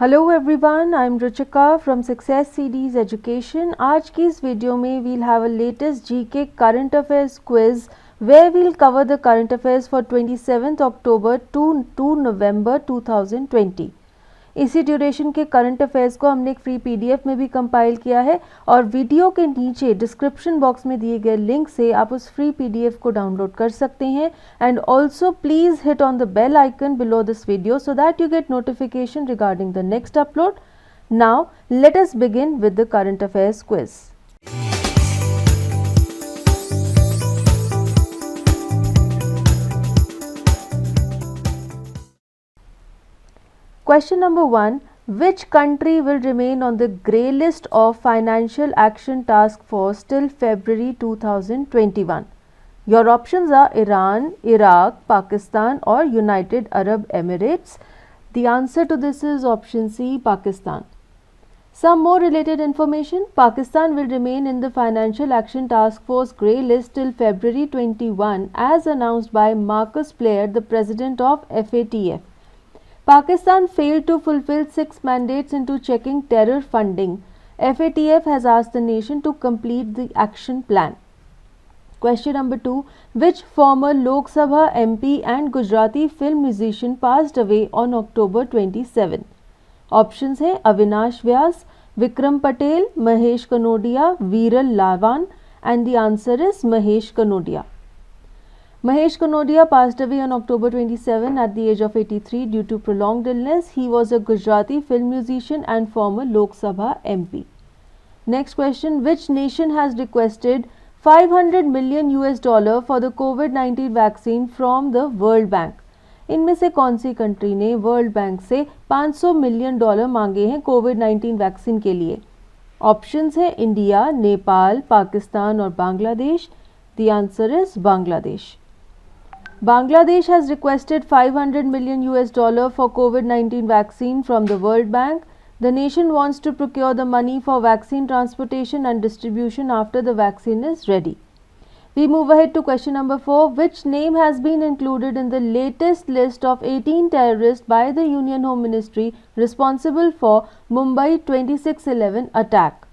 Hello everyone, I am Ruchika from success series education. आज की इस वीडियो में we'll have a latest GK current affairs quiz where we'll cover the current affairs for 27 October to November 2020। इसी duration के current affairs को हमने एक free PDF में भी कंपाइल किया है और वीडियो के नीचे डिस्क्रिप्शन बॉक्स में दिए गए लिंक से आप उस फ्री पीडीएफ को डाउनलोड कर सकते हैं। And also please hit on the bell icon below this video so that you get notification regarding the next upload. Now let us begin with the current affairs quiz. Question number 1. Which country will remain on the grey list of Financial Action Task Force till February 2021? Your options are Iran, Iraq, Pakistan or United Arab Emirates. The answer to this is option C, Pakistan. Some more related information. Pakistan will remain in the Financial Action Task Force grey list till February 21 as announced by Marcus Player, the president of FATF. Pakistan failed to fulfill 6 mandates into checking terror funding. FATF has asked the nation to complete the action plan. Question number 2. Which former Lok Sabha MP and Gujarati film musician passed away on October 27? Options हैं अविनाश व्यास, विक्रम पटेल, महेश कनोडिया, वीरल लावान and the answer is Mahesh Kanodia. Mahesh Kanodia passed away on October 27 at the age of 83 due to prolonged illness. He was a Gujarati film musician and former Lok Sabha MP. Next question. Which nation has requested $500 million for the COVID-19 vaccine from the World Bank? इनमें से कौन सी country ने world bank से $500 million मांगे हैं कोविड-19 vaccine के लिए? Options हैं इंडिया, नेपाल, पाकिस्तान और Bangladesh. The answer is Bangladesh. Bangladesh has requested $500 million for COVID-19 vaccine from the World Bank. The nation wants to procure the money for vaccine transportation and distribution after the vaccine is ready. We move ahead to question number 4. Which name has been included in the latest list of 18 terrorists by the Union Home Ministry responsible for Mumbai 26/11 attack?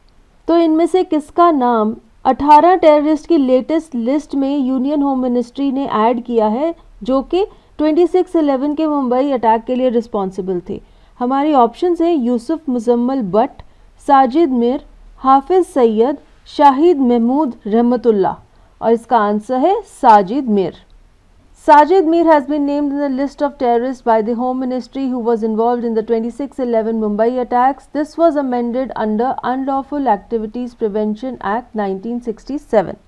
तो इनमें से किसका नाम 18 terrorist की latest list में union home ministry ने add किया है जो कि 26/11 के मुंबई अटैक के लिए रिस्पॉन्सिबल थे? हमारी ऑप्शंस है यूसुफ मुजम्मल बट, साजिद मिर, हाफिज सैयद, शाहिद महमूद रहमतुल्लाह और इसका आंसर है साजिद मिर. Sajid Mir has been named in the list of terrorists by the Home Ministry who was involved in the 26/11 Mumbai attacks. This was amended under Unlawful Activities Prevention Act 1967.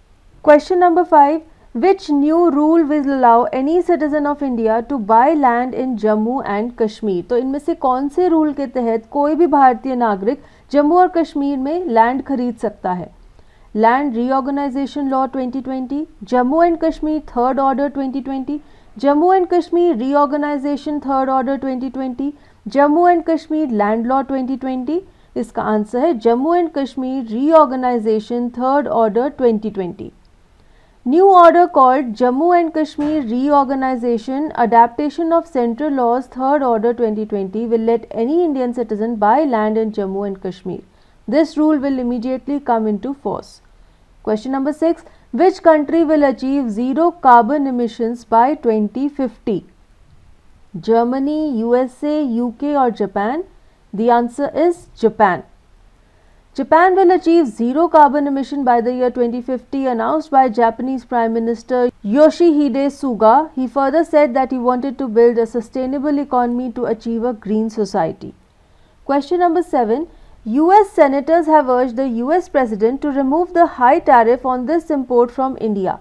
Question number 5. Which new rule will allow any citizen of India to buy land in Jammu and Kashmir? तो इनमें से कौन से rule के तहत कोई भी भारतीय नागरिक जम्मू और कश्मीर में लैंड खरीद सकता है? Land Reorganization Law 2020, Jammu and Kashmir Third Order 2020, Jammu and Kashmir Reorganization Third Order 2020, Jammu and Kashmir Land Law 2020. इसका आंसर है Jammu and Kashmir Reorganization Third Order 2020. New order called Jammu and Kashmir Reorganization Adaptation of Central Laws Third Order 2020 will let any Indian citizen buy land in Jammu and Kashmir. This rule will immediately come into force. Question number 6. Which country will achieve zero carbon emissions by 2050? Germany, USA, UK or Japan? The answer is Japan. Japan will achieve zero carbon emission by the year 2050 announced by Japanese Prime Minister Yoshihide Suga. He further said that he wanted to build a sustainable economy to achieve a green society. Question number 7. US senators have urged the US president to remove the high tariff on this import from India.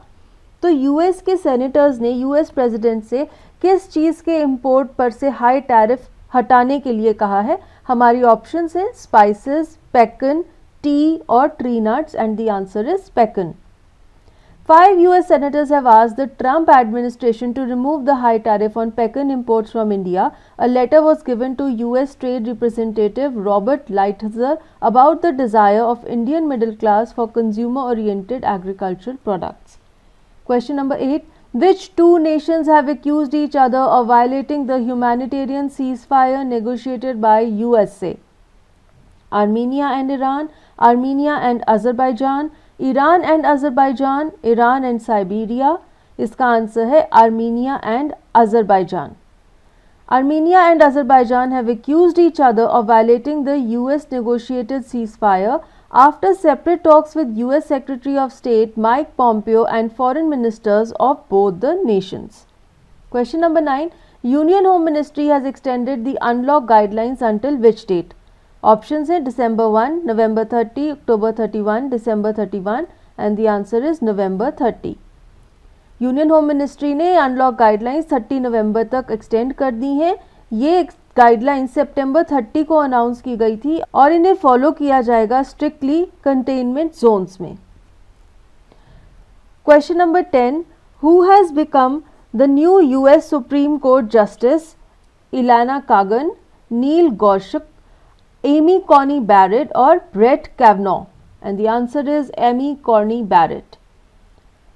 तो US के senators ने US president से किस चीज़ के import पर से high tariff हटाने के लिए कहा है? हमारी options है spices, pecan, tea और tree nuts and the answer is pecan. 5 US senators have asked the Trump administration to remove the high tariff on pecan imports from India. A letter was given to US Trade Representative Robert Lighthizer about the desire of Indian middle class for consumer-oriented agricultural products. Question number 8. Which two nations have accused each other of violating the humanitarian ceasefire negotiated by USA? Armenia and Iran, Armenia and Azerbaijan, Iran and Azerbaijan, Iran and Siberia. इसका answer है Armenia and Azerbaijan. Armenia and Azerbaijan have accused each other of violating the US negotiated ceasefire after separate talks with US Secretary of State Mike Pompeo and foreign ministers of both the nations. Question number 9. Union Home Ministry has extended the unlock guidelines until which date? Options are December 1, November 30, October 31, December 31 and the answer is November 30. Union home ministry ने unlock guidelines 30 नवंबर तक extend कर दी हैं। ये guidelines सितंबर 30 को announce की गई थी और इन्हें फॉलो किया जाएगा स्ट्रिक्टली कंटेनमेंट जोन्स में। Question number 10. Who has become the new US supreme court justice? Elena Kagan, Neil गौशक, एमी कॉनी बैरेट और Brett Kavanaugh and the answer is Amy Coney Barrett.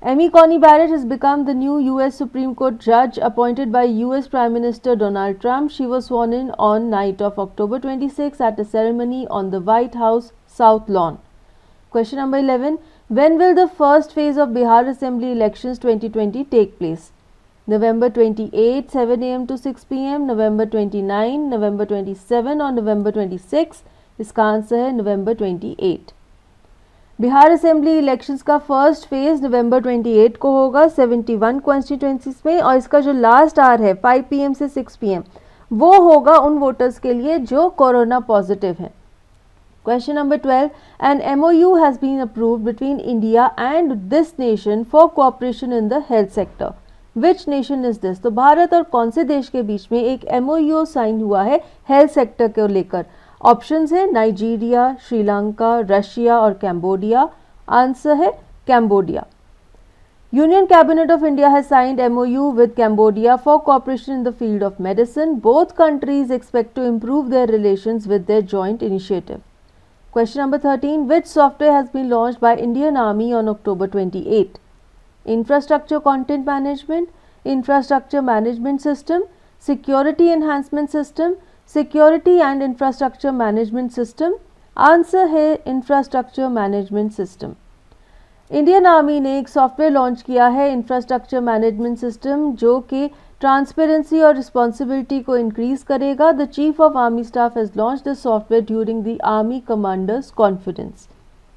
Amy Coney Barrett has become the new US Supreme Court judge appointed by US Prime Minister Donald Trump. She was sworn in on night of October 26 at a ceremony on the White House South Lawn. Question number 11. When will the first phase of Bihar Assembly elections 2020 take place? November 28, 7 am to 6 pm, November 29, November 27 or November 26? इसका answer है November 28. Bihar assembly elections का first phase नवंबर 28 को होगा 71 constituencies में और इसका जो last hour है 5 PM से 6 PM वो होगा उन वोटर्स के लिए जो कोरोना पॉजिटिव हैं. Question number 12. An MOU has been approved between India and this nation for cooperation in the health sector. Which nation is this? तो भारत और कौन से देश के बीच में एक MOU साइन हुआ है हेल्थ सेक्टर को लेकर? ऑप्शंस है नाइजीरिया, श्रीलंका, रशिया और कैम्बोडिया. आंसर है Cambodia. Union Cabinet of India has signed MOU with Cambodia for cooperation in the field of medicine. Both countries expect to improve their relations with their joint initiative. Question number 13. Which software has been launched by Indian Army on October 28? Infrastructure content management, infrastructure management system, security enhancement system, security and infrastructure management system. Answer है infrastructure management system. Indian army ने एक software launch किया है infrastructure management system जो कि transparency और responsibility को increase करेगा. The chief of army staff has launched the software during the army commanders conference.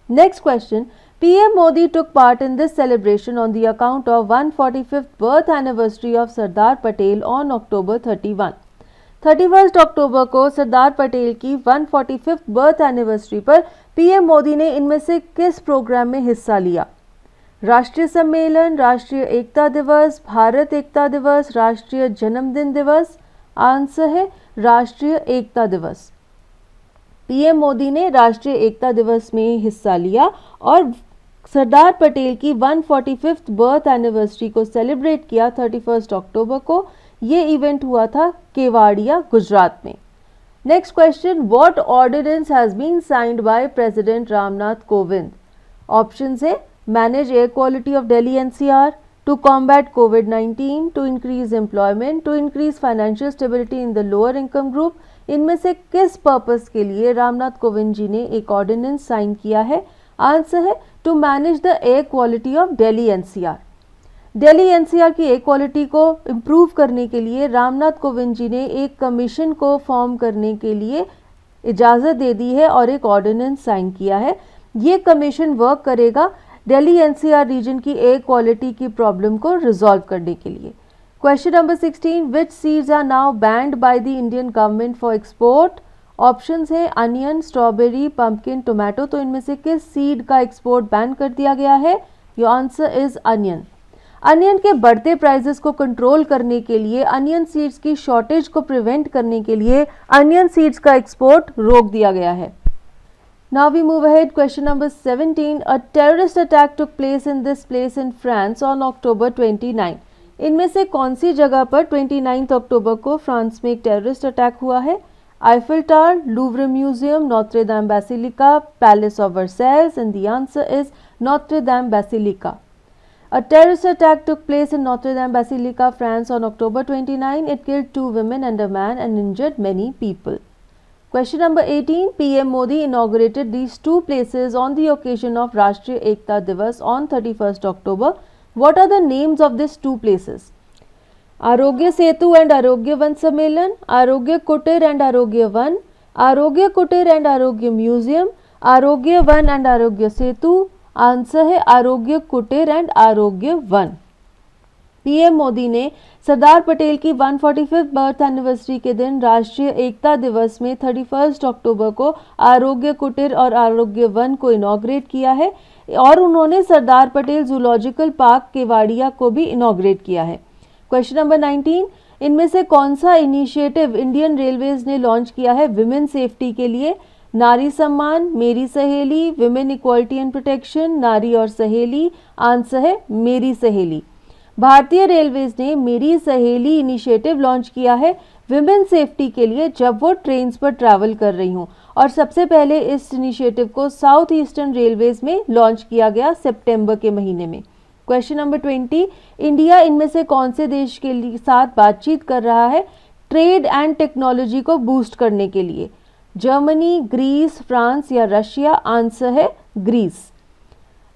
Next question. PM Modi took part in this celebration on the account of 145th birth anniversary of Sardar Patel on October 31. 31 अक्टूबर को सरदार पटेल की 145th birth anniversary पर PM Modi ने इनमें से किस programme में हिस्सा लिया? राष्ट्रीय सम्मेलन, राष्ट्रीय एकता दिवस, भारत एकता दिवस, राष्ट्रीय जन्मदिन दिवस. आंसर है राष्ट्रीय एकता दिवस. PM मोदी ने राष्ट्रीय एकता दिवस में हिस्सा लिया और सरदार पटेल की 145th बर्थ एनिवर्सरी को सेलिब्रेट किया 31 अक्टूबर को. ये इवेंट हुआ था केवाड़िया, गुजरात में. Next question. What ordinance has been signed by president Ramnath Kovind? Options है manage air quality of Delhi NCR, to combat COVID-19, to increase employment, to increase financial stability in the lower income group. इनमें से किस purpose के लिए रामनाथ कोविंद जी ने एक ordinance sign किया है? आंसर है to manage the air quality of Delhi NCR. Delhi NCR की एयर क्वालिटी को इम्प्रूव करने के लिए रामनाथ कोविंद जी ने एक कमीशन को फॉर्म करने के लिए इजाज़त दे दी है और एक ऑर्डिनेंस साइन किया है. ये कमीशन वर्क करेगा दिल्ली NCR रीजन की एयर क्वालिटी की प्रॉब्लम को रिजॉल्व करने के लिए. Question number 16. Which seeds are now banned by the Indian government for export? Options है अनियन, स्ट्रॉबेरी, पंपकिन, टोमेटो. तो इनमें से किस सीड का एक्सपोर्ट बैन कर दिया गया है? Your answer is onion. Onion के बढ़ते प्राइसेस को कंट्रोल करने के लिए, अनियन सीड्स की शॉर्टेज को प्रिवेंट करने के लिए अनियन सीड्स का एक्सपोर्ट रोक दिया गया है. Now we move ahead. Question number 17. A terrorist attack took place in this place in France on October 29. इनमें से कौन सी जगह पर 29 अक्टूबर को फ्रांस में एक टेररिस्ट अटैक हुआ है? Eiffel tower, Louvre museum, Notre Dame basilica, palace of Versailles. And the answer is Notre Dame basilica. A terrorist attack took place in Notre Dame Basilica, France on October 29. It killed 2 women and a man and injured many people. Question number 18. PM Modi inaugurated these two places on the occasion of Rashtriya Ekta Divas on 31st October. What are the names of these two places? Arogya Setu and Arogya Van Sammelan, Arogya Kutir and Arogya Van, Arogya Kutir and Arogya Museum, Arogya Van and Arogya Setu. Answer है आरोग्य कुटीर and आरोग्य one. PM Modi ने सरदार पटेल की 145th birth anniversary के दिन राष्ट्रीय एकता दिवस में 31 अक्टूबर को आरोग्य कुटीर और आरोग्य वन को इनॉग्रेट किया है और उन्होंने सरदार पटेल जूलॉजिकल पार्क केवाड़िया को भी इनॉग्रेट किया है। क्वेश्चन नंबर 19, इनमें से कौन सा इनिशिएटिव इंडियन रेलवेज ने लॉन्च किया है विमेन सेफ्टी के लिए? नारी सम्मान, मेरी सहेली, विमेन इक्वालिटी एंड प्रोटेक्शन, नारी और सहेली। आंसर है मेरी सहेली। भारतीय रेलवेज ने मेरी सहेली इनिशिएटिव लॉन्च किया है विमेन सेफ्टी के लिए जब वो ट्रेन्स पर ट्रैवल कर रही हूँ और सबसे पहले इस इनिशिएटिव को साउथ ईस्टर्न रेलवेज में लॉन्च किया गया सितंबर के महीने में। क्वेश्चन नंबर 20, इंडिया इनमें से कौन से देश के साथ बातचीत कर रहा है ट्रेड एंड टेक्नोलॉजी को बूस्ट करने के लिए? जर्मनी, ग्रीस, फ्रांस या रशिया? आंसर है ग्रीस।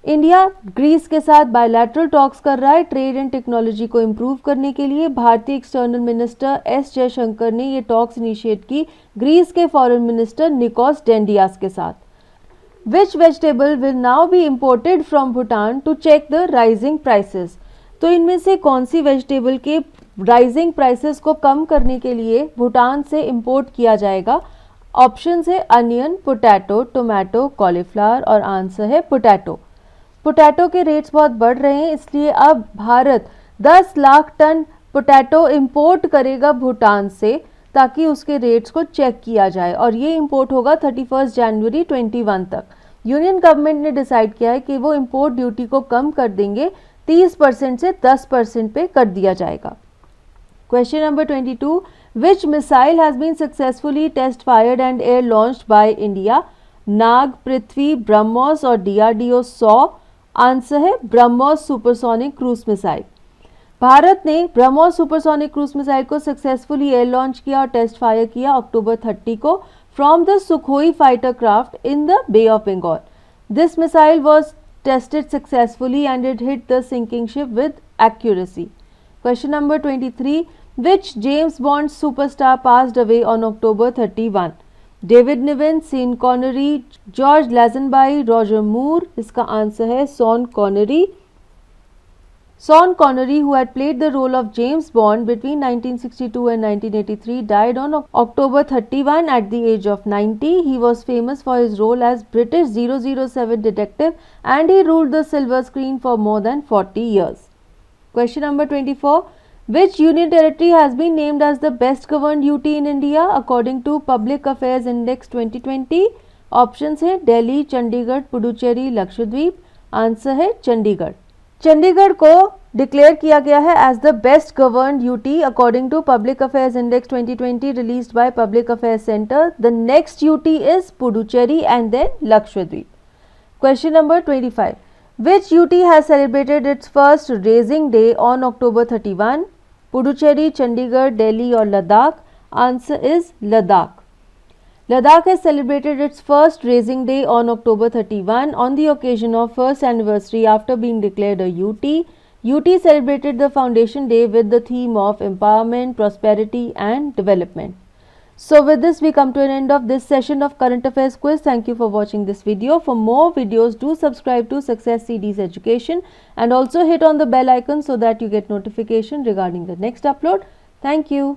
इंडिया ग्रीस के साथ बायलैटरल टॉक्स कर रहा है ट्रेड एंड टेक्नोलॉजी को इम्प्रूव करने के लिए। भारतीय एक्सटर्नल मिनिस्टर एस जयशंकर ने ये टॉक्स इनिशिएट की ग्रीस के फॉरेन मिनिस्टर निकोस डेंडियास के साथ। Which vegetable will now be imported from Bhutan to check the rising prices? तो इनमें से कौन सी वेजिटेबल के राइजिंग प्राइसेस को कम करने के लिए भूटान से इम्पोर्ट किया जाएगा? ऑप्शन है अनियन, पोटैटो, टोमेटो, कॉलीफ्लावर और आंसर है पोटैटो। पोटैटो के रेट्स बहुत बढ़ रहे हैं इसलिए अब Bharat 10 lakh ton potato import करेगा भूटान से ताकि उसके रेट्स को चेक किया जाए और ये इंपोर्ट होगा 31 जनवरी 21 तक। यूनियन गवर्नमेंट ने डिसाइड किया है कि वो इंपोर्ट ड्यूटी को कम कर देंगे, 30% से 10% पे कर दिया जाएगा। Question number 22, which missile has been successfully test fired and air launched by India? Nag, Prithvi, BrahMos और DRDO 100? आंसर है BrahMos supersonic cruise missile. Bharat ने ब्रह्मोस सुपरसोनिक क्रूज मिसाइल को सक्सेसफुली एयर लॉन्च किया और टेस्ट फायर किया अक्टूबर 30 को from the Sukhoi fighter craft in the bay of Bengal. This missile was tested successfully and it hit the sinking ship with accuracy. Question number 23, which James Bond superstar passed away on October 31? David Niven, Sean Connery, George Lazenby, Roger Moore? इसका answer है Sean Connery. Sean Connery, who had played the role of James Bond between 1962 and 1983, died on October 31 at the age of 90. He was famous for his role as British 007 detective and he ruled the silver screen for more than 40 years. Question number 24. Which union territory has been named as the best governed UT in India according to Public Affairs Index 2020? Options हैं Delhi, Chandigarh, Puducherry, Lakshadweep. Answer है चंडीगढ़। चंडीगढ़ को declare किया गया है as the best governed UT according to Public Affairs Index 2020 released by Public Affairs Centre. The next UT is Puducherry and then Lakshadweep. Question number 25, which UT has celebrated its first raising day on October 31? Puducherry, Chandigarh, Delhi और Ladakh? Answer is Ladakh. Ladakh has celebrated its first raising day on October 31 on the occasion of first anniversary after being declared a UT. UT celebrated the foundation day with the theme of empowerment, prosperity and development. So with this we come to an end of this session of current affairs quiz. Thank you for watching this video. For more videos do subscribe to Success CDs Education and also hit on the bell icon so that you get notification regarding the next upload. Thank you.